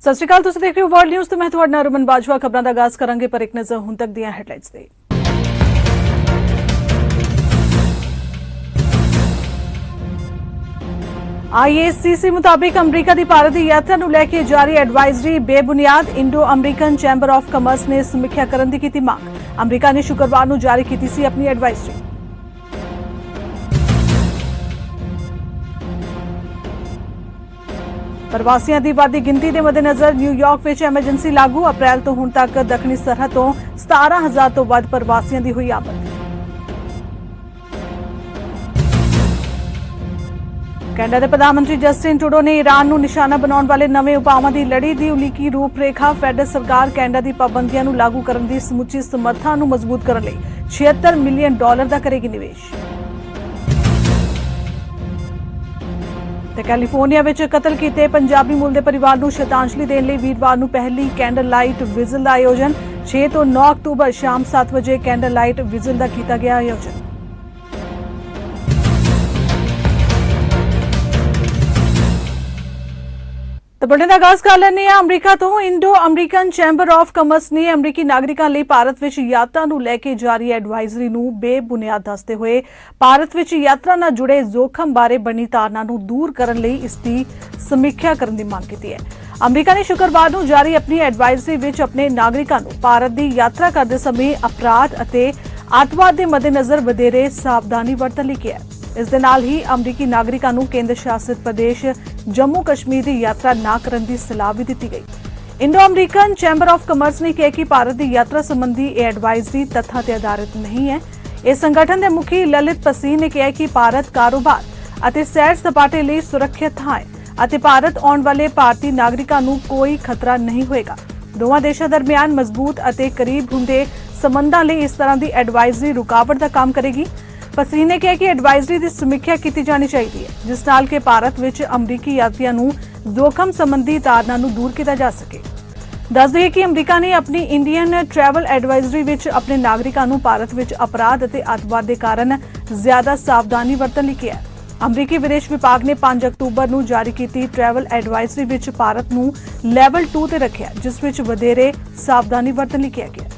सत श्री अकाल, तुसीं देख रहे हो वर्ल्ड न्यूज़ तो मैं तुहाडे नाल रमन बाजवा। खबरां दा आगाज़ करांगे पर एक नज़र हुण तक दीआं हैडलाइनस ते। IACC मुताबिक अमरीका की भारत की यात्रा नूं लैके जारी एडवाइजरी बेबुनियाद। Indo American chamber of commerce ने समीक्षा करन दी कीती मांग। अमरीका ने शुक्रवार नूं जारी कीती सी अपनी एडवाइजरी। प्रवासियों की वधदी गिनती के मद्देनजर न्यूयॉर्क विच एमरजेंसी लागू। अप्रैल तो हुण तक दक्षिणी सरहद तो 17,000 तो वध प्रवासियों की हुई आमद। कैनेडा के प्रधानमंत्री जस्टिन ट्रूडो ने ईरान को निशाना बनाने वाले नवे उपावां की लड़ी की उलीकी रूपरेखा। फेडरल सरकार कैनेडा की पाबंदियां नूं लागू करने की समुची समर्था नूं मजबूत करने लई $76 मिलियन का करेगी निवेश। कैलीफोर्निया विच कतल कीते पंजाबी मूल के परिवार को श्रद्धांजलि देने लई वीरवार को पहली कैंडल लाइट विजिल का आयोजन। 6 तो 9 अक्तूबर शाम 7 बजे कैंडल लाइट विजिल का किया गया आयोजन। तो बुलेटिन का आगाज कर लेने अमरीका तो। Indo American chamber of commerce ने अमरीकी नागरिकों लिए भारत विच यात्रा नूं लैके जारी एडवाइजरी नूं बेबुनियाद दसदे हुए भारत विच यात्रा नाल जुड़े जोखम बारे बनी धारणा नूं दूर करन लई इसकी समीक्षा करन दी मांग कीती है। अमरीका ने शुक्रवार नूं जारी अपनी एडवाइजरी विच अपने नागरिकों नूं भारत की यात्रा करते समय अपराध अते अतवाद के मद्देनजर वधेरे सावधानी वरतन लई किहा है। इस दे नाल ही अमरीकी नागरिकों को केंद्र शासित प्रदेश जम्मू कश्मीर की यात्रा न करने की सलाह भी दी गई। Indo American chamber of commerce ने कहा कि भारत की यात्रा संबंधी एडवाइजरी तथ्यां ते आधारित नहीं है। इस संगठन के मुखी ललित पसीन ने कहा कि भारत कारोबार अते सैर सपाटे लिए सुरक्षित थां है अते भारत आने वाले भारतीय नागरिकों को कोई खतरा नहीं होएगा। दोवां देशां दरमियान मजबूत अते करीब हुंदे संबंधां लई इस तरह की एडवाइजरी रुकावट का काम करेगी। पसीन ने कहा कि एडवाइजरी की समीक्षा की जानी चाहिए जिस नाल के भारत विच अमरीकी यात्रियों को जोखम संबंधी धारणा नूं दूर किया जा सके। दस दें कि अमरीका ने अपनी इंडियन ट्रैवल एडवाइजरी विच अपने नागरिकों को भारत विच अपराध अते अतवाद के कारण ज्यादा सावधानी वरतन लई किहा है। अमरीकी विदेश विभाग ने 5 अक्तूबर को जारी की ट्रैवल एडवाइजरी विच भारत को लैवल 2 ते रखिया जिस विच वधेरे सावधानी वरतन लई किहा गया।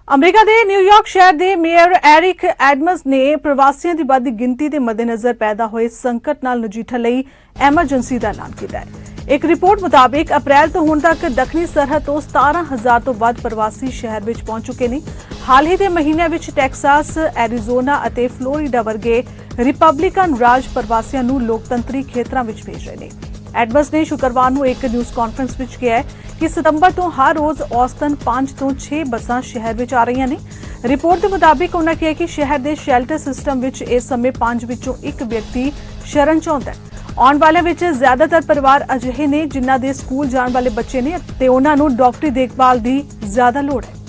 अमरीका के न्यूयॉर्क शहर के मेयर एरिक एडम्स ने प्रवासियों की वधदी गिनती के मद्देनजर पैदा हुए संकट नाल नजिठण लई एमरजेंसी का ऐलान किया है। एक रिपोर्ट मुताबिक अप्रैल तो हुण तक दक्षिणी सरहद तो 17,000 तो वध प्रवासी शहर में पहुंच चुके हैं। हाल ही के महीनों में टैक्सास, एरीजोना अते फ्लोरिडा वर्गे रिपब्लिकन राज प्रवासियों को लोकतंत्री खेत्रों में भेज रहे हैं। एडम्स ने शुक्रवार को एक न्यूज़ कॉन्फ्रेंस में कहा है कि सितंबर तो हर रोज औसतन 5 तो 6 बसां शहर में आ रही ने। रिपोर्ट के मुताबिक उन्होंने कहा कि शहर के शैल्टर सिस्टम में इस समय 5 विचों 1 व्यक्ति शरण चाहुंदा है। आने वाले विच ज्यादातर परिवार अजिहे ने जिन्हां दे स्कूल जाने वाले बच्चे ने ते उन्हां नूं डॉक्टरी देखभाल की ज्यादा लोड़ है।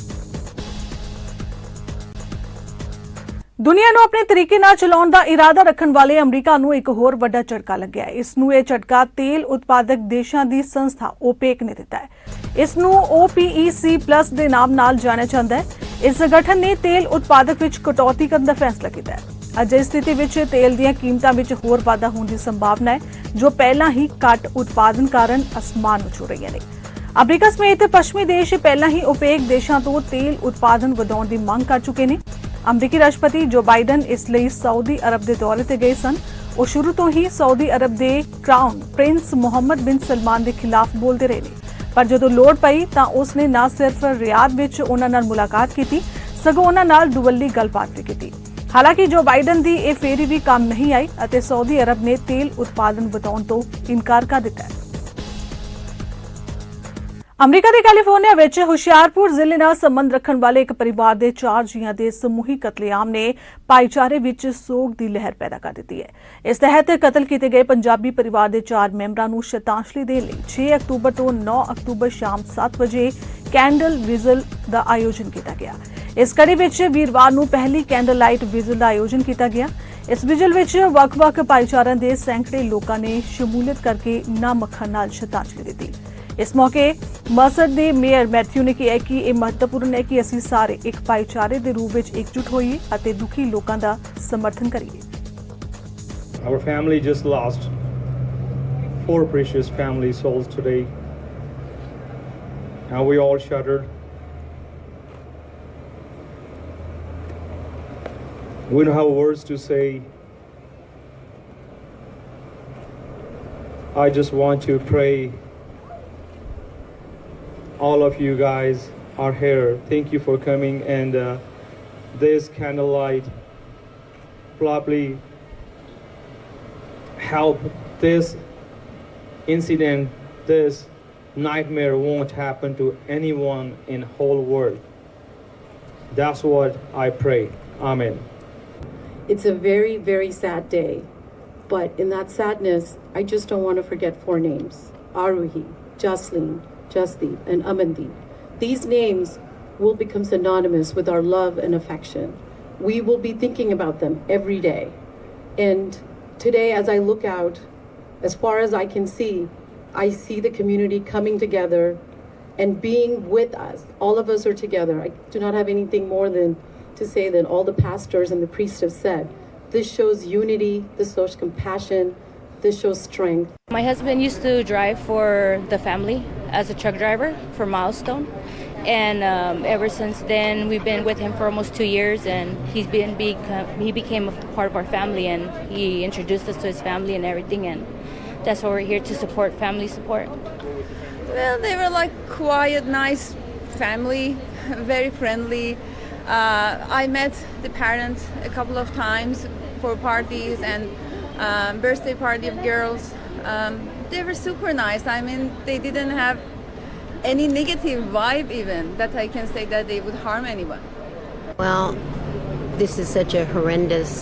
दुनिया को अपने तरीके नाल चलाउण दा इरादा रखण वाले अमरीका नूं एक होर वड्डा झटका लग्या है। इसनूं यह झटका तेल उत्पादक देशां दी संस्था ओपेक ने दिता है। इसनूं OPEC+ दे नाम नाल जाणिया जांदा है। इस संगठन ने तेल उत्पादक विच कटौती करन दा फैसला कीता है। अजे स्थिति विच तेल दीआं कीमतां विच होर वाधा होण दी संभावना है जो पहला ही घट उत्पादन कारण आसमान छू रही ने। अमरीका समेत पश्चिमी देश पहला ही ओपेक देशां तो तेल उत्पादन वधाउण दी मंग कर चुके हैं। अमरीकी राष्ट्रपति जो बाइडन इसलिए सऊदी अरब के दौरे ते गए सन। वो शुरू तो ही सऊदी अरब के क्राउन प्रिंस मुहम्मद बिन सलमान के खिलाफ बोलते रहे पर जो लोड़ पई तां उसने न सिर्फ रियाद विच उन्हां नाल मुलाकात की सगों उन्हां नाल दुवल्ली गलबात भी की। हालांकि जो बाइडन की यह फेरी भी काम नहीं आई अते सऊदी अरब ने तेल उत्पादन बताउण तो इनकार कर दिता है। अमरीका के कैलीफोर्निया विच हुशियारपुर जिले नाल संबंध रखण वाले एक परिवार के 4 जीआं के समूही कतलेआम ने भाईचारे विच सोग की लहर पैदा कर दी है। इस तहत कतल किए गए पंजाबी परिवार के 4 मैंबरां नूं श्रद्धांजलि देने लई 6 अक्तूबर तो 9 अक्तूबर शाम 7 बजे कैंडल विजिल का आयोजन किया गया। इस कड़ी विच वीरवार नूं पहली कैंडल लाइट विजिल का आयोजन किया गया। इस विजिल विच वख-वख भाईचारिਆਂ के सैकड़े लोगों ने शमूलियत करके नाम अखर नाल श्रद्धांजलि दी। इस मौके मर्सर के मेयर मैथ्यू ने कहा कि यह महत्वपूर्ण है कि असीं सारे एक भाईचारे के रूप में एकजुट होइए अते दुखी लोगों का समर्थन करिए। Our family just lost 4 precious family souls today. And we all shuddered. We don't have words to say. I just want to pray. All of you guys are here. Thank you for coming, and this candlelight probably help this incident, this nightmare won't happen to anyone in whole world. That's what I pray. Amen. It's a very, very sad day, but in that sadness, I just don't want to forget 4 names: Aruhi, Jasleen, Jasdeep, and Amandeep. These names will become synonymous with our love and affection. We will be thinking about them every day. And today, as I look out, as far as I can see, I see the community coming together and being with us. All of us are together. I do not have anything more than to say than all the pastors and the priests have said. This shows unity, this shows compassion, this shows strength. My husband used to drive for the family as a truck driver for Milestone. And ever since then, we've been with him for almost 2 years, and he became a part of our family, and he introduced us to his family and everything, and that's why we're here to support family support. Well, they were like quiet, nice family, very friendly. I met the parents a couple of times for parties and birthday party of girls. They were super nice. I mean, they didn't have any negative vibe even that I can say that they would harm anyone. Well, this is such a horrendous,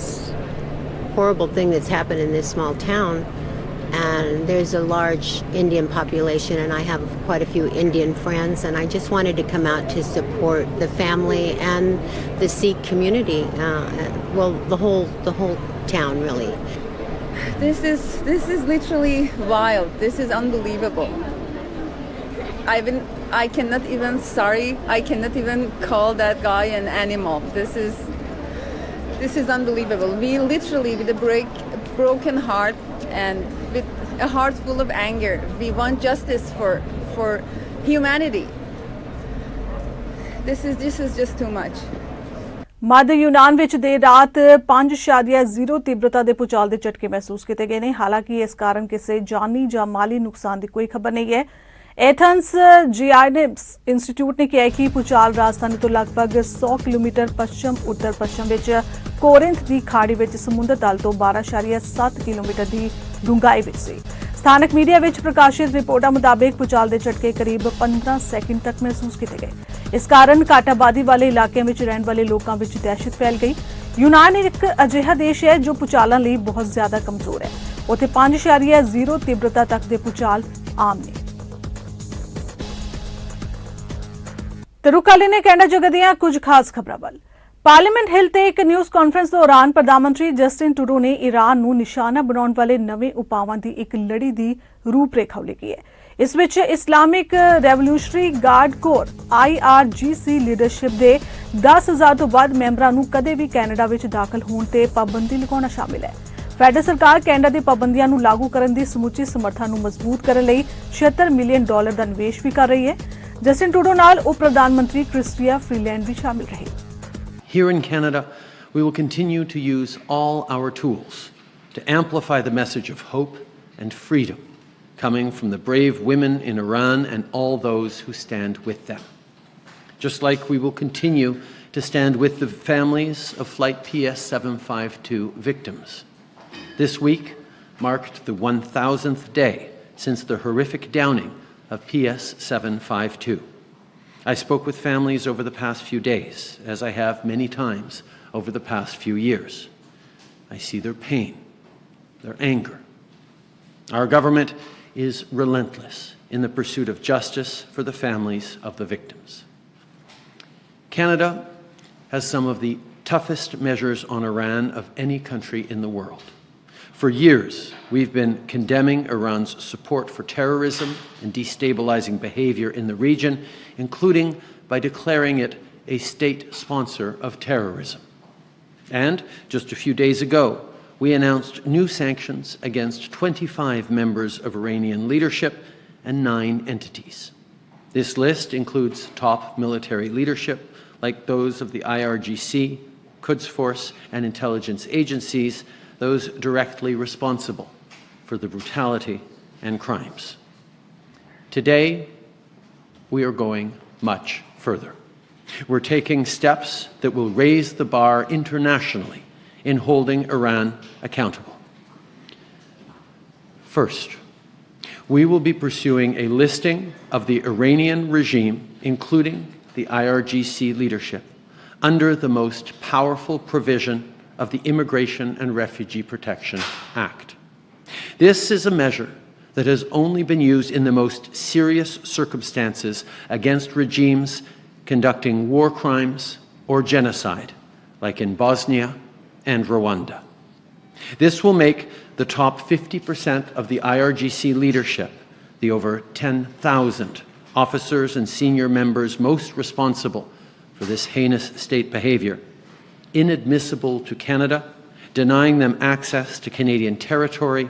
horrible thing that's happened in this small town. And there's a large Indian population, and I have quite a few Indian friends, and I just wanted to come out to support the family and the Sikh community. Well, the whole town, really. This is literally wild. This is unbelievable. I cannot even call that guy an animal. This is unbelievable. We literally, with a broken heart and with a heart full of anger, we want justice for humanity. This is just too much. ਮੱਧ ਯੂਨਾਨ ਵਿੱਚ ਦੇਰ ਰਾਤ 5 ਸ਼ਾਦੀਆਂ 0 ਤੀਬਰਤਾ ਦੇ ਭੂਚਾਲ ਦੇ ਝਟਕੇ ਮਹਿਸੂਸ ਕੀਤੇ ਗਏ ਨੇ। ਹਾਲਾਂਕਿ ਇਸ ਕਾਰਨ ਕਿਸੇ ਜਾਨੀ ਜਾਂ ਮਾਲੀ ਨੁਕਸਾਨ ਦੀ ਕੋਈ ਖਬਰ ਨਹੀਂ ਹੈ। एथेंस जीआईएनएस इंस्टीट्यूट ने कहा कि भूचाल राजधानी तो लगभग 100 किलोमीटर पश्चिम उत्तर पश्चिम विच कोरिंथ की खाड़ी विच समुद्र तल तो 12.7 किलोमीटर की डूंघाई विच सी। स्थानक मीडिया विच प्रकाशित रिपोर्टां मुताबिक भूचाल के झटके करीब 15 सैकंड तक महसूस किए गए। इस कारण घट आबादी वाले इलाकों में रहने वाले लोगों में दहशत फैल गई। यूनान एक अजिहा देश है जो भूचालों लिए बहुत ज्यादा कमजोर है। उत्थे 5.0 तीव्रता तक के भूचाल आम ने। रुकाले ने कैनेडा जगत ਦੀਆਂ ਕੁਝ ਖਾਸ ਖਬਰਾਂ ਵੱਲ। ਪਾਰਲੀਮੈਂਟ ਹਿੱਲ ਤੇ ਇੱਕ ਨਿਊਜ਼ ਕਾਨਫਰੰਸ ਦੌਰਾਨ ਪ੍ਰਧਾਨ ਮੰਤਰੀ ਜਸਟਿਨ ਟਰੂਡੋ ਨੇ ਈਰਾਨ ਨੂੰ ਨਿਸ਼ਾਨਾ ਬਣਾਉਣ ਵਾਲੇ ਨਵੇਂ ਉਪਾਵਾਂ ਦੀ ਇੱਕ ਲੜੀ ਦੀ ਰੂਪਰੇਖਾ ਉਲੀਕੀ ਹੈ। ਇਸ ਵਿੱਚ Islamic Revolutionary Guard Corps IRGC leadership ਦੇ 10,000 ਤੋਂ ਵੱਧ ਮੈਂਬਰਾਂ ਨੂੰ ਕਦੇ ਵੀ ਕੈਨੇਡਾ ਵਿੱਚ ਦਾਖਲ ਹੋਣ ਤੇ ਪਾਬੰਦੀ ਲਗਾਉਣਾ ਸ਼ਾਮਿਲ ਹੈ। ਫੈਡਰਲ ਸਰਕਾਰ ਕੈਨੇਡਾ ਦੀ ਪਾਬੰਦੀਆਂ ਨੂੰ ਲਾਗੂ ਕਰਨ ਦੀ ਸਮੁੱਚੀ ਸਮਰੱਥਾ ਨੂੰ ਮਜ਼ਬੂਤ ਕਰਨ ਲਈ $76 ਮਿਲੀਅਨ ਦਾ ਨਿਵੇਸ਼ ਵੀ ਕਰ ਰਹੀ ਹੈ। जस्टिन ट्रूडो नाल उप प्रधानमंत्री क्रिस्टिया फ्रीलैंड भी शामिल रहे। Here in Canada, we will continue to use all our tools to amplify the message of hope and freedom coming from the brave women in Iran and all those who stand with them. Just like we will continue to stand with the families of Flight PS752 victims. This week marked the 1,000th day since the horrific downing of PS752. I spoke with families over the past few days, as I have many times over the past few years. I see their pain, their anger. Our government is relentless in the pursuit of justice for the families of the victims. Canada has some of the toughest measures on Iran of any country in the world. For years, we've been condemning Iran's support for terrorism and destabilizing behavior in the region, including by declaring it a state sponsor of terrorism. And just a few days ago, we announced new sanctions against 25 members of Iranian leadership and 9 entities. This list includes top military leadership like those of the IRGC, Quds Force, and intelligence agencies, those directly responsible for the brutality and crimes. Today, we are going much further. We're taking steps that will raise the bar internationally in holding Iran accountable. First, we will be pursuing a listing of the Iranian regime, including the IRGC leadership, under the most powerful provision of the Immigration and Refugee Protection Act. This is a measure that has only been used in the most serious circumstances against regimes conducting war crimes or genocide, like in Bosnia and Rwanda. This will make the top 50% of the IRGC leadership, the over 10,000 officers and senior members most responsible for this heinous state behavior, inadmissible to Canada, denying them access to Canadian territory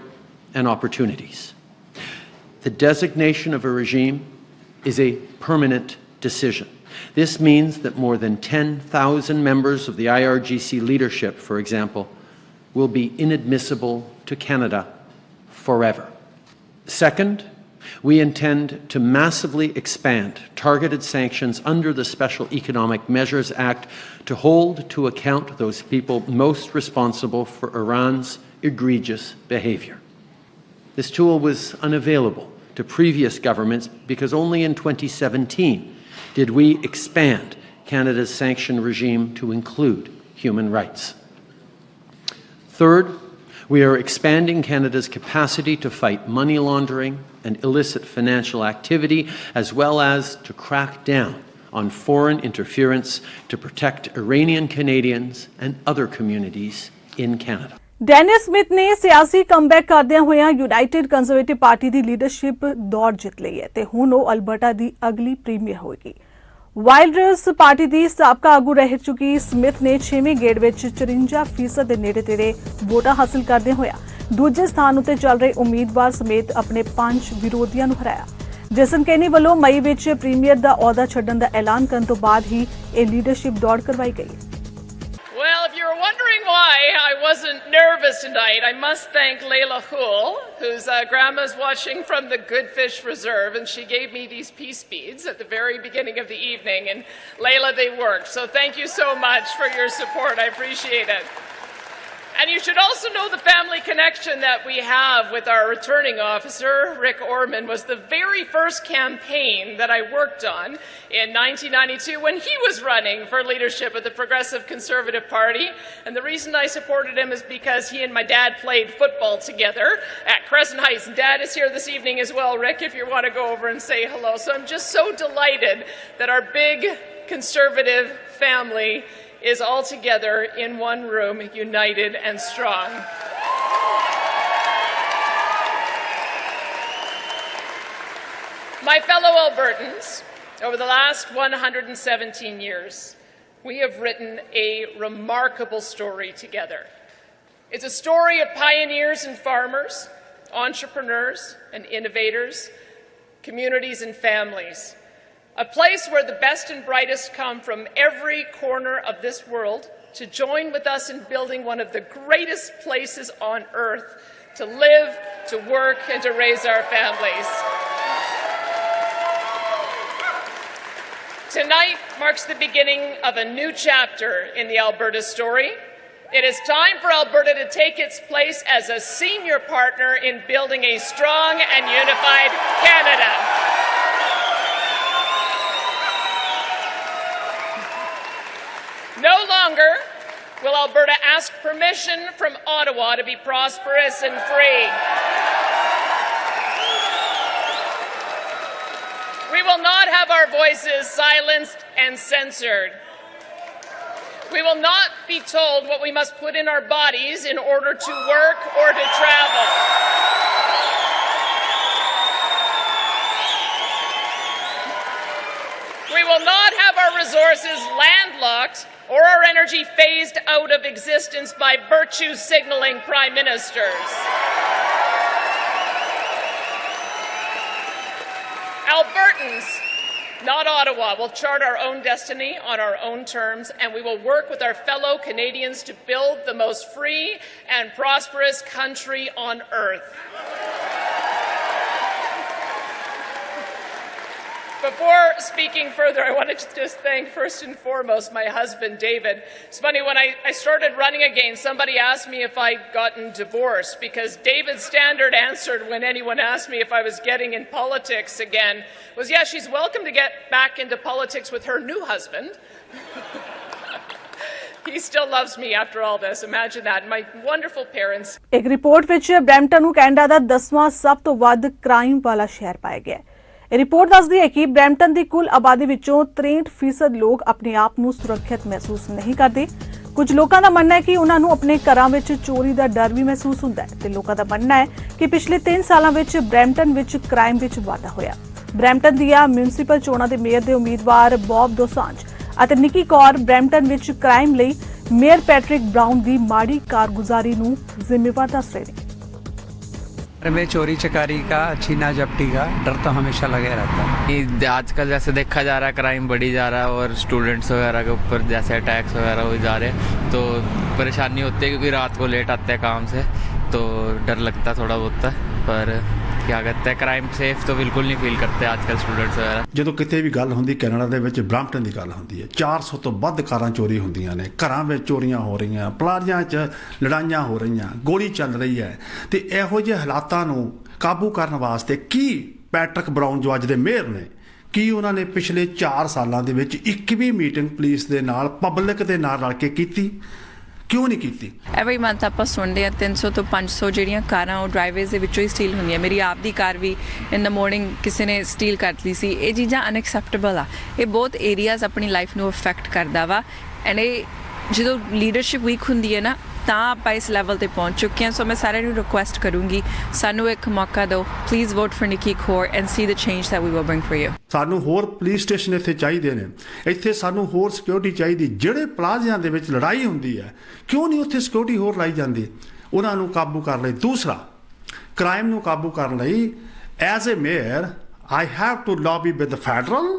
and opportunities. The designation of a regime is a permanent decision. This means that more than 10,000 members of the IRGC leadership, for example, will be inadmissible to Canada forever. Second, we intend to massively expand targeted sanctions under the Special Economic Measures Act to hold to account those people most responsible for Iran's egregious behavior. This tool was unavailable to previous governments because only in 2017 did we expand Canada's sanction regime to include human rights. Third, we are expanding Canada's capacity to fight money laundering and illicit financial activity, as well as to crack down on foreign interference to protect Iranian Canadians and other communities in Canada. Danish Smith ਨੇ ਸਿਆਸੀ comeback ਕਰਦਿਆਂ ਹੋਇਆਂ United conservative party ਦੀ leadership ਦੌੜ ਜਿੱਤ ਲਈ ਹੈ ਤੇ ਹੁਣ ਉਹ ਅਲਬਰਟਾ ਦੀ ਅਗਲੀ ਪ੍ਰੀਮੀਅਰ ਹੋਏਗੀ। ਵਾਈਲਡਰਸ ਪਾਰਟੀ ਦੀ ਸਾਬਕਾ ਆਗੂ ਰਹਿ ਚੁੱਕੀ ਸਮਿਥ ਨੇ 6ਵੇਂ ਗੇੜ ਵਿੱਚ 54% ਦੇ ਨੇੜੇ-ਤੇੜੇ ਵੋਟਾਂ ਹਾਸਲ ਕਰਦਿਆਂ ਹੋਇਆਂ ਦੂਜੇ ਸਥਾਨ ਉੱਤੇ ਚੱਲ ਰਹੇ ਉਮੀਦਵਾਰ ਸਮੇਤ ਆਪਣੇ 5 ਵਿਰੋਧੀਆਂ ਨੂੰ ਹਰਾਇਆ। ਜੈਸਨ ਕੈਨੀ ਵੱਲੋਂ ਮਈ ਵਿੱਚ ਪ੍ਰੀਮੀਅਰ ਦਾ ਅਹੁਦਾ ਛੱਡਣ ਦਾ ਐਲਾਨ ਕਰਨ ਤੋਂ ਬਾਅਦ ਹੀ ਇਹ ਲੀਡਰਸ਼ਿਪ ਦੌੜ ਕਰਵਾਈ ਗਈ। Well, if you're wondering why I wasn't nervous tonight, I must thank Layla Hool, whose grandma's watching from the Good Fish Reserve, and she gave me these peace beads at the very beginning of the evening, and Layla, they worked. So thank you so much for your support. I appreciate it. And you should also know the family connection that we have with our returning officer, Rick Orman, was the very first campaign that I worked on in 1992 when he was running for leadership of the Progressive Conservative Party. And the reason I supported him is because he and my dad played football together at Crescent Heights. And Dad is here this evening as well, Rick, if you want to go over and say hello. So I'm just so delighted that our big conservative family is all together in one room, united and strong. My fellow Albertans, over the last 117 years, we have written a remarkable story together. It's a story of pioneers and farmers, entrepreneurs and innovators, communities and families. A place where the best and brightest come from every corner of this world to join with us in building one of the greatest places on earth to live, to work, and to raise our families. Tonight marks the beginning of a new chapter in the Alberta story. It is time for Alberta to take its place as a senior partner in building a strong and unified Canada. No longer will Alberta ask permission from Ottawa to be prosperous and free. We will not have our voices silenced and censored. We will not be told what we must put in our bodies in order to work or to travel. We will not have our resources landlocked or our energy phased out of existence by virtue signaling prime ministers. Albertans, not Ottawa, will chart our own destiny on our own terms, and we will work with our fellow Canadians to build the most free and prosperous country on earth. Before speaking further, I wanted to just thank first and foremost my husband, David. It's funny, when I started running again, somebody asked me if I'd gotten divorced, because David's standard answer when anyone asked me if I was getting in politics again was, yeah, she's welcome to get back into politics with her new husband. He still loves me after all this. Imagine that. My wonderful parents. एक report ਵਿੱਚ Brampton ਨੂੰ Canada ਦਾ 10ਵਾਂ ਸਭ ਤੋਂ ਵੱਧ crime ਵਾਲਾ ਸ਼ਹਿਰ ਪਾਇਆ ਗਿਆ ਹੈ। ਇਹ ਰਿਪੋਰਟ ਦੱਸਦੀ ਹੈ ਕਿ ਬਰੈਂਪਟਨ ਦੀ ਕੁੱਲ ਆਬਾਦੀ ਵਿੱਚੋਂ 63% ਲੋਕ ਆਪਣੇ ਆਪ ਨੂੰ ਸੁਰੱਖਿਅਤ ਮਹਿਸੂਸ ਨਹੀਂ ਕਰਦੇ। ਕੁਝ ਲੋਕਾਂ ਦਾ ਮੰਨਣਾ ਹੈ ਕਿ ਉਹਨਾਂ ਨੂੰ ਆਪਣੇ ਘਰਾਂ ਵਿੱਚ ਚੋਰੀ ਦਾ ਡਰ ਵੀ ਮਹਿਸੂਸ ਹੁੰਦਾ ਹੈ ਤੇ ਲੋਕਾਂ ਦਾ ਮੰਨਣਾ ਹੈ ਕਿ ਪਿਛਲੇ 3 ਸਾਲਾਂ ਵਿੱਚ ਬਰੈਂਪਟਨ ਵਿੱਚ ਕ੍ਰਾਈਮ ਵਿੱਚ ਵਾਧਾ ਹੋਇਆ। ਬਰੈਂਪਟਨ ਦੀਆਂ ਮਿਊਨਿਸਪਲ ਚੋਣਾਂ ਦੇ ਮੇਅਰ ਦੇ ਉਮੀਦਵਾਰ ਬੌਬ ਦੋਸਾਂਝ ਅਤੇ ਨਿੱਕੀ ਕੌਰ ਬਰੈਂਪਟਨ ਵਿੱਚ ਕ੍ਰਾਈਮ ਲਈ ਮੇਅਰ ਪੈਟਰਿਕ ਬਰਾउन ਦੀ ਮਾੜੀ ਕਾਰਗੁਜ਼ਾਰੀ ਨੂੰ ਜ਼ਿੰਮੇਵਾਰ ਦੱਸ ਰਹੇ ਨੇ। में चोरी चकारी का छीना झपटी का डर तो हमेशा लगे रहता है। आजकल जैसे देखा जा रहा है क्राइम बढ़ी जा रहा है और स्टूडेंट्स वगैरह के ऊपर जैसे अटैक्स वगैरह हो जा रहे हैं तो परेशानी होती है क्योंकि रात को लेट आते हैं काम से तो डर लगता थोड़ा बहुत, पर क्या कहते हैं क्राइम सेफ तो बिल्कुल नहीं फील करते आजकल स्टूडेंट्स वगैरह। ਜਦੋਂ ਕਿਤੇ ਵੀ ਗੱਲ ਹੁੰਦੀ ਕੈਨੇਡਾ ਦੇ ਵਿੱਚ ਬ੍ਰੈਂਪਟਨ ਦੀ ਗੱਲ ਹੁੰਦੀ ਹੈ 400 ਤੋਂ ਵੱਧ ਕਾਰਾਂ ਚੋਰੀ ਹੁੰਦੀਆਂ ਨੇ, ਘਰਾਂ ਵਿੱਚ ਚੋਰੀਆਂ ਹੋ ਰਹੀਆਂ, ਪਲਾਜ਼ਿਆਂ 'ਚ ਲੜਾਈਆਂ ਹੋ ਰਹੀਆਂ, ਗੋਲੀ ਚੱਲ ਰਹੀ ਹੈ ਤੇ ਇਹੋ ਜਿਹੇ ਹਾਲਾਤਾਂ ਨੂੰ ਕਾਬੂ ਕਰਨ ਵਾਸਤੇ ਕੀ ਪੈਟਰਿਕ ਬਰਾउन ਜੋ ਅੱਜ ਦੇ ਮੇਅਰ ਨੇ ਕੀ ਉਹਨਾਂ ਨੇ ਪਿਛਲੇ 4 ਸਾਲਾਂ ਦੇ ਵਿੱਚ ਇੱਕ ਵੀ ਮੀਟਿੰਗ ਪੁਲਿਸ ਦੇ ਨਾਲ ਪਬਲਿਕ ਦੇ ਨਾਲ ਰਲ ਕੇ ਕੀਤੀ? ਕਿਉਂ ਨਹੀਂ ਕੀਤੀ? ਐਵਰੀ ਮੰਥ ਆਪਾਂ ਸੁਣਦੇ ਆ 300 ਤੋਂ 500 ਜਿਹੜੀਆਂ ਕਾਰਾਂ ਉਹ ਡਰਾਈਵੇਜ਼ ਦੇ ਵਿੱਚੋਂ ਹੀ ਸਟੀਲ ਹੁੰਦੀਆਂ। ਮੇਰੀ ਆਪ ਦੀ ਕਾਰ ਵੀ ਇਨ ਦ ਮਾਰਨਿੰਗ ਕਿਸੇ ਨੇ ਸਟੀਲ ਕਰ ਲਈ ਸੀ। ਇਹ ਚੀਜ਼ਾਂ ਅਨਐਕਸੈਪਟੇਬਲ ਆ। ਇਹ ਬਹੁਤ ਏਰੀਆਜ਼ ਆਪਣੀ ਲਾਈਫ ਨੂੰ ਅਫੈਕਟ ਕਰਦਾ ਵਾ ਐਂਡ ਇਹ ਜਦੋਂ ਲੀਡਰਸ਼ਿਪ ਵੀਕ ਹੁੰਦੀ ਹੈ ਨਾ ਤਾਂ ਆਪਾਂ ਇਸ ਲੈਵਲ ਤੇ ਪਹੁੰਚ ਚੁੱਕੇ ਹਾਂ। ਸੋ ਮੈਂ ਸਾਰਿਆਂ ਨੂੰ ਰਿਕੁਐਸਟ ਕਰੂੰਗੀ ਸਾਨੂੰ ਇੱਕ ਮੌਕਾ ਦਿਓ, please vote for Nikki Kaur and see the change that we will bring for you. ਸਾਨੂੰ ਹੋਰ ਪੁਲਿਸ ਸਟੇਸ਼ਨ ਇੱਥੇ ਚਾਹੀਦੇ ਨੇ, ਇੱਥੇ ਸਾਨੂੰ ਹੋਰ ਸਿਕਿਉਰਿਟੀ ਚਾਹੀਦੀ। ਜਿਹੜੇ ਪਲਾਜ਼ਿਆਂ ਦੇ ਵਿੱਚ ਲੜਾਈ ਹੁੰਦੀ ਹੈ ਕਿਉਂ ਨਹੀਂ ਉੱਥੇ ਸਿਕਿਉਰਿਟੀ ਹੋਰ ਲਾਈ ਜਾਂਦੀ? ਉਹਨਾਂ ਨੂੰ ਕਾਬੂ ਕਰਨ ਲਈ। ਦੂਸਰਾ, ਕ੍ਰਾਈਮ ਨੂੰ ਕਾਬੂ ਕਰਨ ਲਈ as a mayor I have to lobby with the federal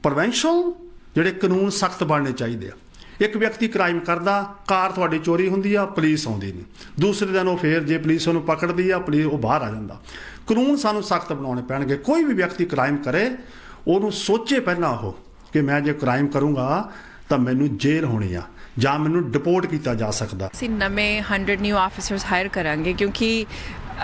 provincial ਜਿਹੜੇ ਕਾਨੂੰਨ ਸਖਤ ਬਣਨੇ ਚਾਹੀਦੇ ਆ। ਇੱਕ ਵਿਅਕਤੀ ਕ੍ਰਾਈਮ ਕਰਦਾ, ਕਾਰ ਤੁਹਾਡੀ ਚੋਰੀ ਹੁੰਦੀ ਆ, ਪੁਲਿਸ ਆਉਂਦੀ ਨਹੀਂ, ਦੂਸਰੇ ਦਿਨ ਉਹ ਫੇਰ ਜੇ ਪੁਲਿਸ ਉਹਨੂੰ ਪਕੜਦੀ ਆ ਪੁਲਿਸ ਉਹ ਬਾਹਰ ਆ ਜਾਂਦਾ। ਕਾਨੂੰਨ ਸਾਨੂੰ ਸਖਤ ਬਣਾਉਣੇ ਪੈਣਗੇ। ਕੋਈ ਵੀ ਵਿਅਕਤੀ ਕ੍ਰਾਈਮ ਕਰੇ ਉਹਨੂੰ ਸੋਚੇ ਪਹਿਲਾਂ ਉਹ ਕਿ ਮੈਂ ਜੇ ਕ੍ਰਾਈਮ ਕਰੂੰਗਾ ਤਾਂ ਮੈਨੂੰ ਜੇਲ੍ਹ ਹੋਣੀ ਆ ਜਾਂ ਮੈਨੂੰ ਡਿਪੋਰਟ ਕੀਤਾ ਜਾ ਸਕਦਾ। ਅਸੀਂ ਨਵੇਂ 100 ਨਿਊ ਆਫਿਸਰਸ ਹਾਇਰ ਕਰਾਂਗੇ ਕਿਉਂਕਿ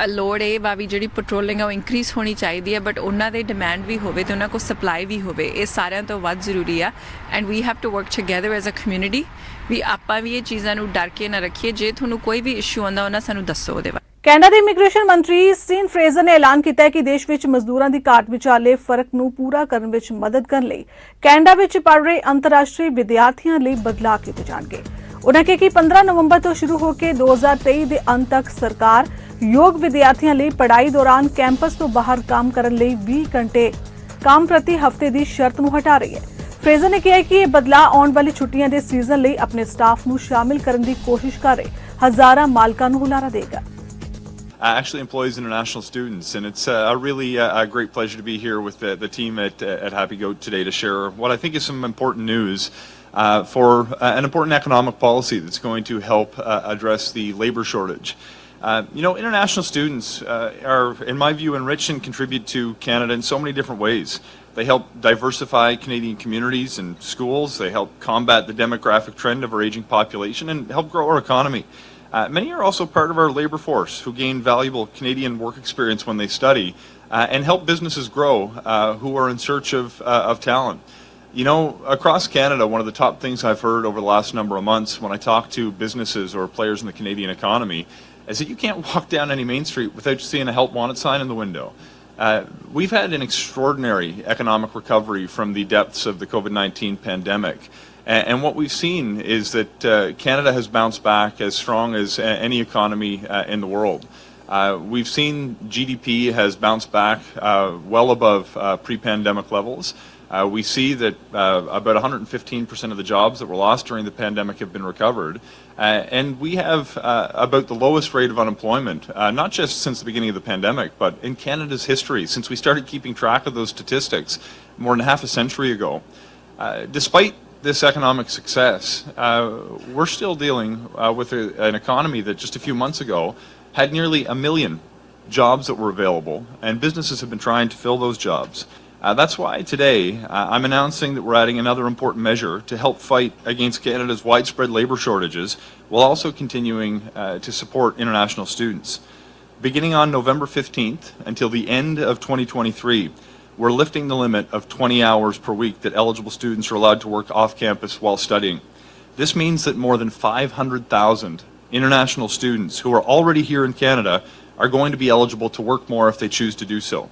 ਲੋੜ ਇਹ ਵਾ ਵੀ ਜਿਹੜੀ ਪੈਟਰੋਲਿੰਗ ਆ ਉਹ ਇਨਕਰੀਜ਼ ਹੋਣੀ ਚਾਹੀਦੀ ਹੈ ਬਟ ਉਹਨਾਂ ਦੇ ਡਿਮਾਂਡ ਵੀ ਹੋਵੇ ਤੇ ਉਹਨਾਂ ਕੋਲ ਸਪਲਾਈ ਵੀ ਹੋਵੇ। ਇਹ ਸਾਰਿਆਂ ਤੋਂ ਵੱਧ ਜ਼ਰੂਰੀ ਆ and we have to work together as a community ਵੀ ਆਪਾਂ ਵੀ ਇਹ ਚੀਜ਼ਾਂ ਨੂੰ ਡਰ ਕੇ ਨਾ ਰੱਖੀਏ। ਜੇ ਤੁਹਾਨੂੰ ਕੋਈ ਵੀ ਇਸ਼ੂ ਆਉਂਦਾ ਉਹਨਾਂ ਸਾਨੂੰ ਦੱਸੋ ਉਹਦੇ ਬਾਰੇ। ਕੈਨੇਡਾ ਦੇ ਇਮੀਗ੍ਰੇਸ਼ਨ ਮੰਤਰੀ ਸੀਨ ਫਰੇਜ਼ਰ ਨੇ ਐਲਾਨ ਕੀਤਾ ਹੈ ਕਿ ਦੇਸ਼ ਵਿੱਚ ਮਜ਼ਦੂਰਾਂ ਦੀ ਘਾਟ ਵਿਚਾਲੇ ਫਰਕ ਨੂੰ ਪੂਰਾ ਕਰਨ ਵਿੱਚ ਮਦਦ ਕਰਨ ਲਈ ਕੈਨੇਡਾ ਵਿੱਚ ਪੜ੍ਹ ਰਹੇ ਅੰਤਰਰਾਸ਼ਟਰੀ ਵਿਦਿਆਰਥੀਆਂ ਲਈ ਬਦਲਾਅ ਕੀਤੇ ਜਾਣਗੇ। ਉਨ੍ਹਾਂ ਕਿਹਾ ਕਿ 15 ਨਵੰਬਰ ਤੋਂ ਸ਼ੁਰੂ ਹੋ ਕੇ 2023 ਦੇ ਅੰਤ ਤੱਕ ਸਰਕਾਰ ਯੋਗ ਵਿਦਿਆਰਥੀਆਂ ਲਈ ਪੜ੍ਹਾਈ ਦੌਰਾਨ ਕੈਂਪਸ ਤੋਂ ਬਾਹਰ ਕੰਮ ਕਰਨ ਲਈ 20 ਘੰਟੇ ਕੰਮ ਪ੍ਰਤੀ ਹਫ਼ਤੇ ਦੀ ਸ਼ਰਤ ਨੂੰ ਹਟਾ ਰਹੀ ਹੈ। ਫਰੇਜ਼ਰ ਨੇ ਕਿਹਾ ਕਿ ਇਹ ਬਦਲਾਅ ਆਉਣ ਵਾਲੀ ਛੁੱਟੀਆਂ ਦੇ ਸੀਜ਼ਨ ਲਈ ਆਪਣੇ ਸਟਾਫ ਨੂੰ ਸ਼ਾਮਿਲ ਕਰਨ ਦੀ ਕੋਸ਼ਿਸ਼ ਕਰ ਰਹੇ ਹਜ਼ਾਰਾਂ ਮਾਲਕਾਂ ਨੂੰ ਹੁਲਾਰਾ ਦੇਗਾ। Actually employs international students, and it's a really a great pleasure to be here with the team at Happy Goat today to share what I think is some important news for an important economic policy that's going to help address the labor shortage. International students are, in my view, enrich and contribute to Canada in so many different ways. They help diversify Canadian communities and schools. They help combat the demographic trend of our aging population and help grow our economy. Many are also part of our labour force who gain valuable Canadian work experience when they study and help businesses grow who are in search of talent. Across Canada, one of the top things I've heard over the last number of months when I talk to businesses or players in the Canadian economy is that you can't walk down any main street without seeing a help wanted sign in the window. We've had an extraordinary economic recovery from the depths of the COVID-19 pandemic. And what we've seen is that Canada has bounced back as strong as any economy in the world. We've seen GDP has bounced back well above pre-pandemic levels. We see that about 115% of the jobs that were lost during the pandemic have been recovered. And we have about the lowest rate of unemployment, not just since the beginning of the pandemic, but in Canada's history, since we started keeping track of those statistics more than half a century ago. Despite this economic success, we're still dealing with an economy that just a few months ago had nearly 1 million jobs that were available, and businesses have been trying to fill those jobs. That's why today I'm announcing that we're adding another important measure to help fight against Canada's widespread labour shortages, while also continuing to support international students. Beginning on November 15th until the end of 2023, we're lifting the limit of 20 hours per week that eligible students are allowed to work off campus while studying. This means that more than 500,000 international students who are already here in Canada are going to be eligible to work more if they choose to do so.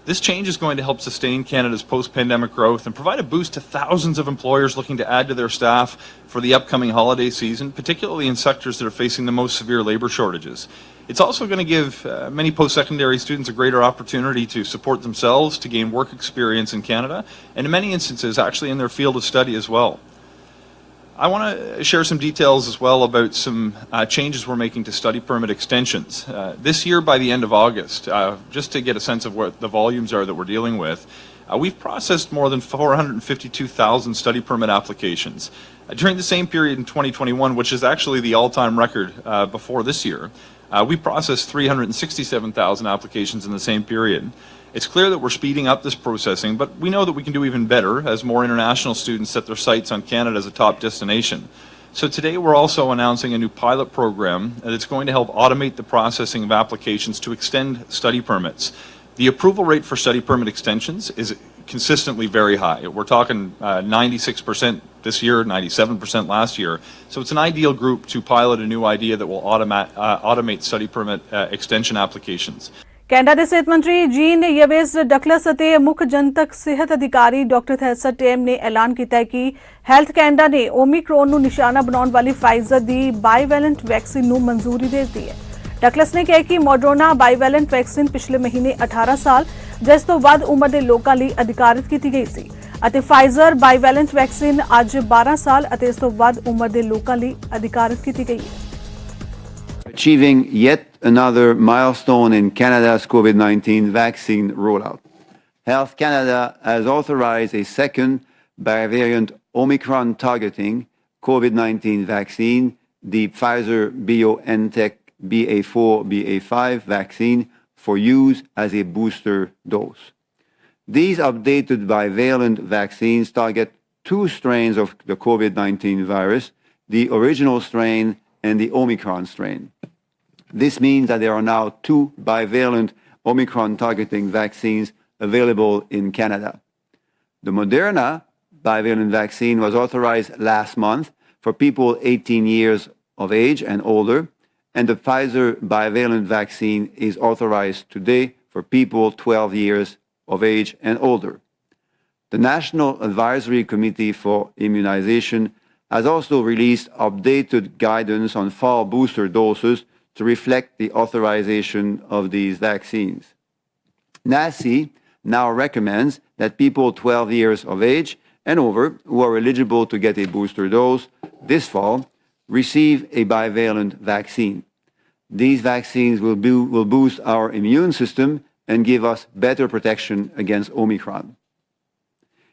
This change is going to help sustain Canada's post-pandemic growth and provide a boost to thousands of employers looking to add to their staff for the upcoming holiday season, particularly in sectors that are facing the most severe labour shortages. It's also going to give many post-secondary students a greater opportunity to support themselves, to gain work experience in Canada, and in many instances actually in their field of study as well. I want to share some details as well about some changes we're making to study permit extensions. This year, by the end of August, just to get a sense of what the volumes are that we're dealing with, we've processed more than 452,000 study permit applications. During the same period in 2021, which is actually the all-time record before this year, we processed 367,000 applications in the same period. It's clear that we're speeding up this processing, but we know that we can do even better as more international students set their sights on Canada as a top destination. So today we're also announcing a new pilot program that's going to help automate the processing of applications to extend study permits. The approval rate for study permit extensions is consistently very high. We're talking 96% this year, 97% last year. So it's an ideal group to pilot a new idea that will automate study permit extension applications. Canada ਦੇ ਸਿਹਤ ਮੰਤਰੀ jean ਯਵੇਜ਼ ਡਕਲਸ ਅਤੇ ਮੁੱਖ ਜਨਤਕ ਸਿਹਤ ਅਧਿਕਾਰੀ doctor ਥੈਸਰ time ਨੇ ਐਲਾਨ ਕੀਤਾ ਹੈ ਕਿ ਹੈਲਥ ਕੈਨੇਡਾ ਨੇ ਓਮਿਕਰੋਨ ਨੂੰ ਨਿਸ਼ਾਨਾ ਬਣਾਉਣ ਵਾਲੀ ਫਾਈਜ਼ਰ ਦੀ ਬਾਈਵੈਲੈਂਟ ਵੈਕਸੀਨ ਨੂੰ ਮਨਜ਼ੂਰੀ ਦੇ ਦਿੱਤੀ ਹੈ। ਡਕਲਸ ਨੇ ਕਿਹਾ ਕਿ ਮੋਡਰਨਾ ਬਾਈਵੈਲੈਂਟ ਵੈਕਸੀਨ ਪਿਛਲੇ ਮਹੀਨੇ 18 ਸਾਲ ਜਿਸ ਤੋਂ ਵੱਧ ਉਮਰ ਦੇ ਲੋਕਾਂ ਲਈ ਅਧਿਕਾਰਿਤ ਕੀਤੀ ਗਈ ਸੀ ਅਤੇ ਫਾਈਜ਼ਰ ਬਾਈਵੈਲੈਂਟ ਵੈਕਸੀਨ ਅੱਜ 12 ਸਾਲ ਅਤੇ ਇਸ ਤੋਂ ਵੱਧ ਉਮਰ ਦੇ ਲੋਕਾਂ ਲਈ ਅਧਿਕਾਰਿਤ ਕੀਤੀ ਗਈ ਹੈ। Achieving yet another milestone in Canada's COVID-19 vaccine rollout. Health Canada has authorized a second bivalent Omicron targeting COVID-19 vaccine, the Pfizer-BioNTech BA4-BA5 vaccine, for use as a booster dose. These updated bivalent vaccines target two strains of the COVID-19 virus, the original strain and the Omicron strain. This means that there are now two bivalent Omicron targeting vaccines available in Canada. The Moderna bivalent vaccine was authorized last month for people 18 years of age and older, and the Pfizer bivalent vaccine is authorized today for people 12 years of age and older. The National Advisory Committee for Immunization has also released updated guidance on fall booster doses to reflect the authorization of these vaccines. NACI now recommends that people 12 years of age and over who are eligible to get a booster dose this fall receive a bivalent vaccine. These vaccines will boost our immune system and give us better protection against Omicron.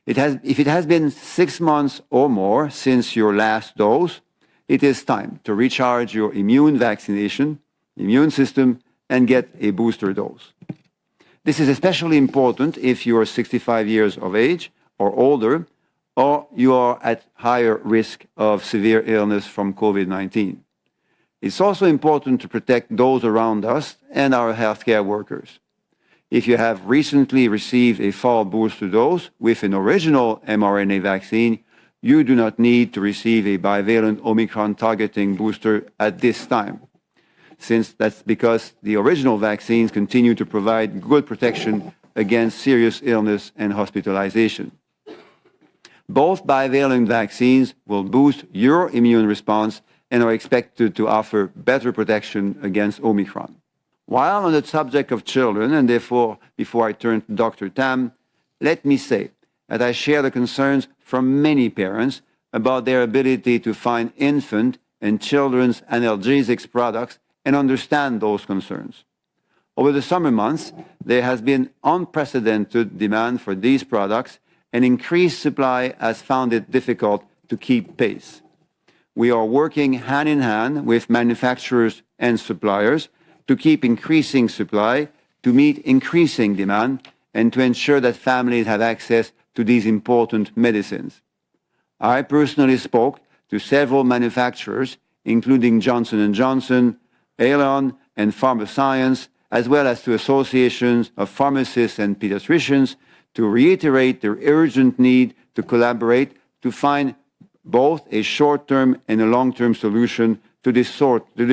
If it has been 6 months or more since your last dose, it is time to recharge your immune system and get a booster dose. This is especially important if you are 65 years of age or older, or you are at higher risk of severe illness from COVID-19. It's also important to protect those around us and our healthcare workers. If you have recently received a fall booster dose with an original mRNA vaccine, you do not need to receive a bivalent Omicron targeting booster at this time, since that's because the original vaccines continue to provide good protection against serious illness and hospitalization. Both bivalent vaccines will boost your immune response and are expected to offer better protection against Omicron. While on the subject of children, and therefore before I turn to Dr. Tam, let me say that I share the concerns from many parents about their ability to find infant and children's analgesics products and understand those concerns. Over the summer months, there has been unprecedented demand for these products, and increased supply has found it difficult to keep pace. We are working hand in hand with manufacturers and suppliers to keep increasing supply, to meet increasing demand, and to ensure that families have access to these important medicines. I personally spoke to several manufacturers, including Johnson & Johnson, Aeon, and Pharmascience, as well as to associations of pharmacists and pediatricians, to reiterate their urgent need to collaborate to find both a short-term and a long-term solution to this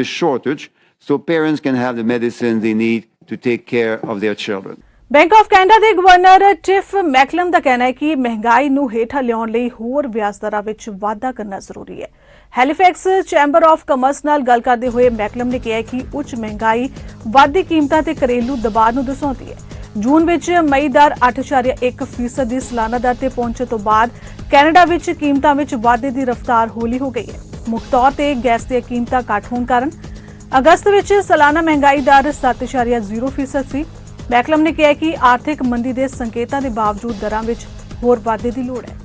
shortage, so parents can have the medicine they need to take care of their children. Bank of Canada ਦੇ governor Tiff ਮੈਕਲਮ ਦਾ ਕਹਿਣਾ ਹੈ ਕਿ ਮਹਿੰਗਾਈ ਨੂੰ ਹੇਠਾਂ ਲਿਆਉਣ ਲਈ ਹੋਰ ਵਿਆਜ ਦਰਾਂ ਵਿੱਚ ਵਾਧਾ ਕਰਨਾ ਜ਼ਰੂਰੀ ਹੈ। ਹੈਲੀਫੈਕਸ ਚੈਂਬਰ ਆਫ ਕਾਮਰਸ ਨਾਲ ਗੱਲ ਕਰਦੇ ਹੋਏ ਮੈਕਲਮ ਨੇ ਕਿਹਾ ਕਿ ਉੱਚ ਮਹਿੰਗਾਈ ਵੱਧਦੀ ਕੀਮਤਾਂ ਤੇ ਘਰੇਲੂ ਦਬਾਅ ਨੂੰ ਦਰਸਾਉਂਦੀ ਹੈ। ਜੂਨ ਵਿੱਚ ਮਈ ਦਰ 8.1% ਦੀ ਸਾਲਾਨਾ ਦਰ ਤੇ ਪਹੁੰਚਣ ਤੋਂ ਬਾਅਦ ਕੈਨੇਡਾ ਵਿੱਚ ਕੀਮਤਾਂ ਵਿੱਚ ਵਾਧੇ ਦੀ ਰਫ਼ਤਾਰ ਹੌਲੀ ਹੋ ਗਈ ਹੈ। ਮੁੱਖ ਤੌਰ ਤੇ ਗੈਸ ਦੀਆਂ ਕੀਮਤਾਂ ਘੱਟ ਹੋਣ ਕਾਰਨ ਅਗਸਤ ਵਿੱਚ ਸਾਲਾਨਾ ਮਹਿੰਗਾਈ ਦਰ 7.0% ਸੀ। ਮੈਕਲਮ ਨੇ ਕਿਹਾ ਕਿ ਆਰਥਿਕ ਮੰਦੀ ਦੇ ਸੰਕੇਤਾਂ ਦੇ ਬਾਵਜੂਦ ਦਰਾਂ ਵਿੱਚ ਹੋਰ ਵਾਧੇ ਦੀ ਲੋੜ ਹੈ।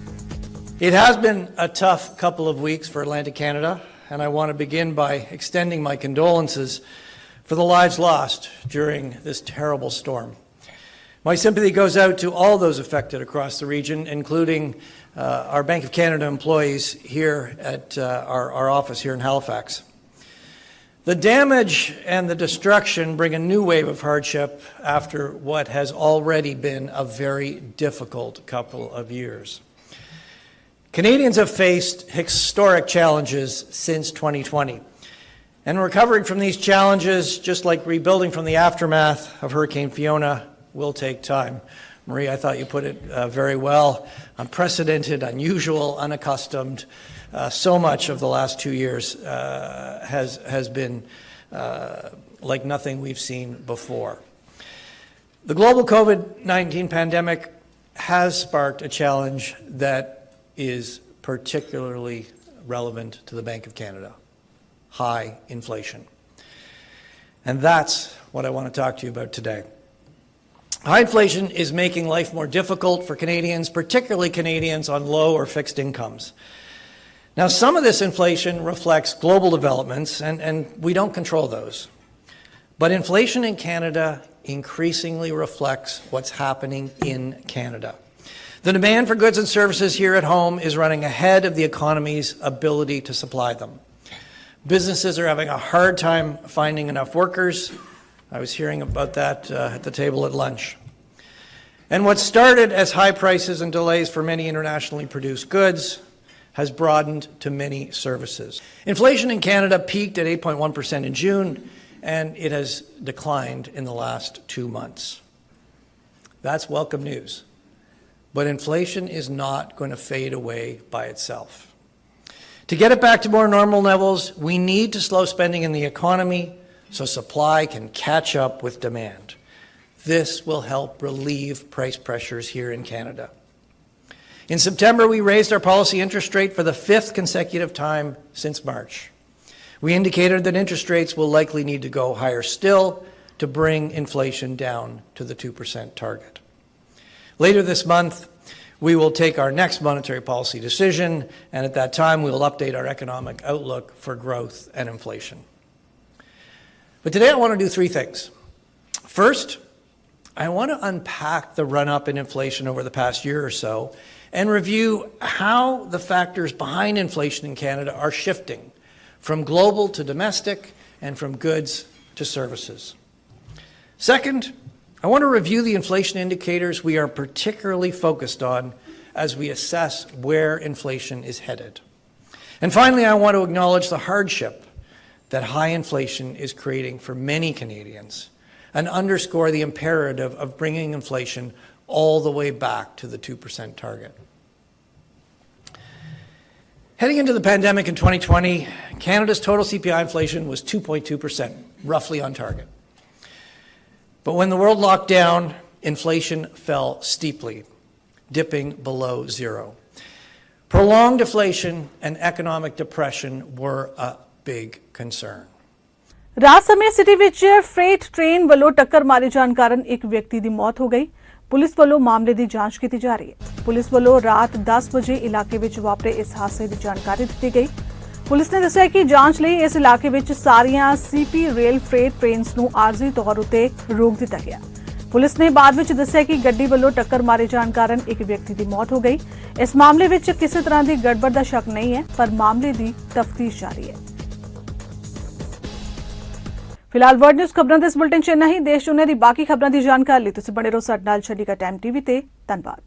It has been a tough couple of weeks for Atlantic Canada, and I want to begin by extending my condolences for the lives lost during this terrible storm. My sympathy goes out to all those affected across the region, including our Bank of Canada employees here at our office here in Halifax. The damage and the destruction bring a new wave of hardship after what has already been a very difficult couple of years. Canadians have faced historic challenges since 2020. And recovering from these challenges, just like rebuilding from the aftermath of Hurricane Fiona, will take time. Marie, I thought you put it very well. Unprecedented, unusual, unaccustomed. So much of the last 2 years has been like nothing we've seen before. The global COVID-19 pandemic has sparked a challenge that is particularly relevant to the Bank of Canada: high inflation. And that's what I want to talk to you about today. High inflation is making life more difficult for Canadians, particularly Canadians on low or fixed incomes. Now, some of this inflation reflects global developments, and we don't control those. But inflation in Canada increasingly reflects what's happening in Canada. The demand for goods and services here at home is running ahead of the economy's ability to supply them. Businesses are having a hard time finding enough workers. I was hearing about that at the table at lunch. And what started as high prices and delays for many internationally produced goods has broadened to many services. Inflation in Canada peaked at 8.1% in June, and it has declined in the last 2 months. That's welcome news. But inflation is not going to fade away by itself. To get it back to more normal levels, we need to slow spending in the economy so supply can catch up with demand. This will help relieve price pressures here in Canada. In September, we raised our policy interest rate for the 5th consecutive time since March. We indicated that interest rates will likely need to go higher still to bring inflation down to the 2% target. Later this month, we will take our next monetary policy decision, and at that time, we will update our economic outlook for growth and inflation. But today, I want to do 3 things. First, I want to unpack the run-up in inflation over the past year or so and review how the factors behind inflation in Canada are shifting from global to domestic and from goods to services. Second, I want to review the inflation indicators we are particularly focused on as we assess where inflation is headed. And finally, I want to acknowledge the hardship that high inflation is creating for many Canadians and underscore the imperative of bringing inflation all the way back to the 2% target. Heading into the pandemic in 2020, Canada's total CPI inflation was 2.2%, roughly on target. But when the world locked down, inflation fell steeply. dipping below zero. Prolonged deflation and economic depression were a big concern. ਰਾਤ ਸਮੇਂ city ਵਿੱਚ fret train ਵੱਲੋਂ ਟੱਕਰ ਮਾਰੇ ਜਾਣ ਕਾਰਨ ਇੱਕ ਵਿਅਕਤੀ ਦੀ ਮੌਤ ਹੋ ਗਈ। ਪੁਲਿਸ ਵੱਲੋਂ ਮਾਮਲੇ ਦੀ ਜਾਂਚ ਕੀਤੀ ਜਾ ਰਹੀ ਹੈ। ਪੁਲਿਸ ਵੱਲੋਂ ਰਾਤ 10 ਵਜੇ ਇਲਾਕੇ ਵਿੱਚ ਵਾਪਰੇ ਇਸ ਹਾਦਸੇ ਦੀ ਜਾਣਕਾਰੀ ਦਿੱਤੀ ਗਈ। ਪੁਲਿਸ ਨੇ ਦੱਸਿਆ ਕਿ ਜਾਂਚ ਲਈ ਇਸ ਇਲਾਕੇ ਵਿੱਚ ਸਾਰੀਆਂ ਸੀਪੀ ਰੇਲ ਫਰੇਟ ਟ੍ਰੇਨਸ ਨੂੰ ਆਰਜ਼ੀ ਤੌਰ ਉੱਤੇ ਰੋਕ ਦਿੱਤਾ ਗਿਆ। ਪੁਲਿਸ ਨੇ ਬਾਅਦ ਵਿੱਚ ਦੱਸਿਆ ਕਿ ਗੱਡੀ ਵੱਲੋਂ ਟੱਕਰ ਮਾਰੇ ਜਾਣ ਕਾਰਨ ਇੱਕ ਵਿਅਕਤੀ ਦੀ ਮੌਤ ਹੋ ਗਈ। ਇਸ ਮਾਮਲੇ ਵਿੱਚ ਕਿਸੇ ਤਰ੍ਹਾਂ ਦੀ ਗੜਬੜ ਦਾ ਸ਼ੱਕ ਨਹੀਂ ਹੈ, ਪਰ ਮਾਮਲੇ ਦੀ ਤਫਤੀਸ਼ ਜਾਰੀ ਹੈ। ਫਿਲਹਾਲ ਵਰਡ ਨਿਊਜ਼ ਖਬਰਾਂ ਦੇ ਇਸ ਬੁਲੇਟਿਨ 'ਚ ਇੰਨਾ ਹੀ। ਦੇਸ਼ ਦੁਨੀਆ ਦੀ ਬਾਕੀ ਖਬਰਾਂ ਦੀ ਜਾਣਕਾਰੀ ਲਈ ਤੁਸੀਂ ਬਣੇ ਰਹੋ ਸਾਡੇ ਨਾਲ। ਚੰਡੀਗੜ੍ਹ ਟਾਈਮ ਟੀਵੀ ਤੇ। ਧੰਨਵਾਦ।